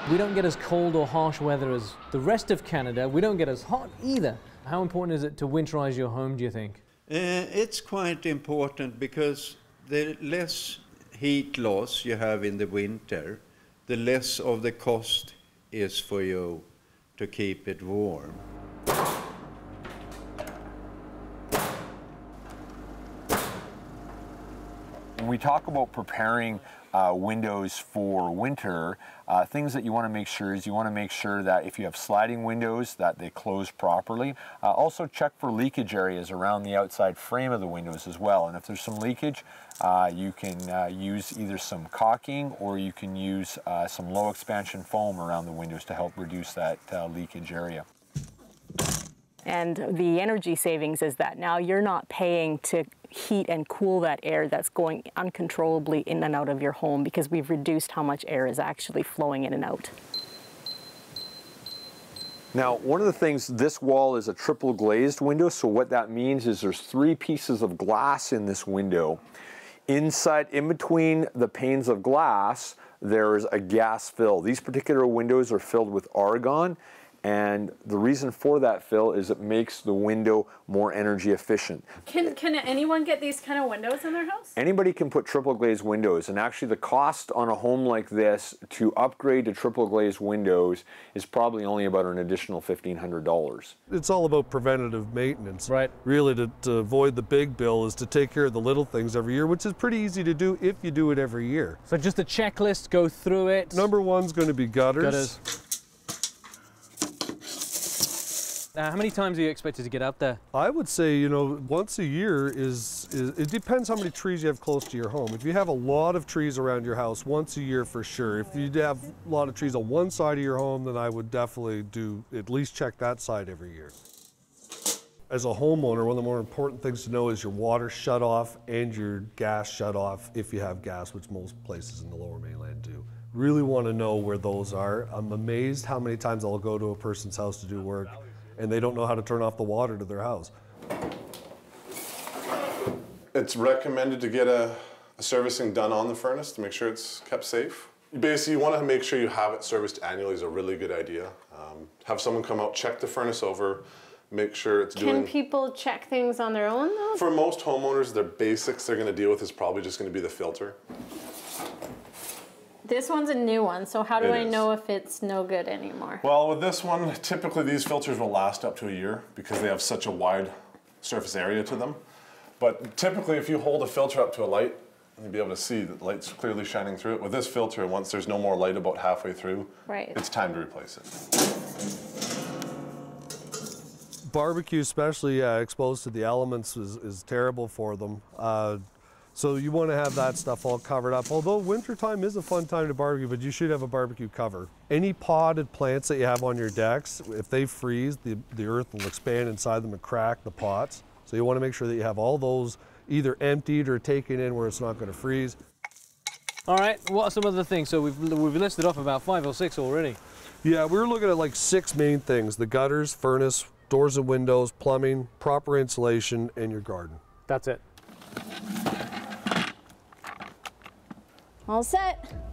We don't get as cold or harsh weather as the rest of Canada. We don't get as hot either. How important is it to winterize your home, do you think? It's quite important because the less heat loss you have in the winter, the less of the cost is for you to keep it warm. When we talk about preparing windows for winter, things that you want to make sure is you want to make sure that if you have sliding windows that they close properly. Also check for leakage areas around the outside frame of the windows as well. And if there's some leakage, you can use either some caulking or you can use some low expansion foam around the windows to help reduce that leakage area. And the energy savings is that now you're not paying to heat and cool that air that's going uncontrollably in and out of your home because we've reduced how much air is actually flowing in and out. Now, one of the things, this wall is a triple glazed window, so what that means is there's 3 pieces of glass in this window. Inside, in between the panes of glass, there is a gas fill. These particular windows are filled with argon. And the reason for that, Phil, is it makes the window more energy efficient. Can anyone get these kind of windows in their house? Anybody can put triple glazed windows, and actually the cost on a home like this to upgrade to triple glazed windows is probably only about an additional $1,500. It's all about preventative maintenance. Right. Really, to avoid the big bill is to take care of the little things every year, which is pretty easy to do if you do it every year. So just a checklist, go through it. Number 1's going to be gutters. Gutters. How many times are you expected to get out there? I would say, you know, once a year is it depends how many trees you have close to your home. If you have a lot of trees around your house, once a year for sure. If you have a lot of trees on one side of your home, then I would definitely do at least check that side every year. As a homeowner, one of the more important things to know is your water shut off and your gas shut off if you have gas, which most places in the Lower Mainland do. Really want to know where those are. I'm amazed how many times I'll go to a person's house to do work and they don't know how to turn off the water to their house. It's recommended to get a servicing done on the furnace to make sure it's kept safe. Basically, you want to make sure you have it serviced annually is a really good idea. Have someone come out, check the furnace over, make sure it's doing... Can people check things on their own though? For most homeowners, their basics they're going to deal with is probably just going to be the filter. This one's a new one, so how do I know if it's no good anymore? Well, with this one, typically these filters will last up to a year because they have such a wide surface area to them. But typically, if you hold a filter up to a light, you'll be able to see that the light's clearly shining through it. With this filter, once there's no more light about halfway through, it's time to replace it. Barbecue, especially exposed to the elements, is terrible for them. So you want to have that stuff all covered up. Although wintertime is a fun time to barbecue, but you should have a barbecue cover. Any potted plants that you have on your decks, if they freeze, the earth will expand inside them and crack the pots. So you want to make sure that you have all those either emptied or taken in where it's not going to freeze. All right, what are some other things? So we've listed off about 5 or 6 already. Yeah, we're looking at like 6 main things: the gutters, furnace, doors and windows, plumbing, proper insulation, and your garden. That's it. All set.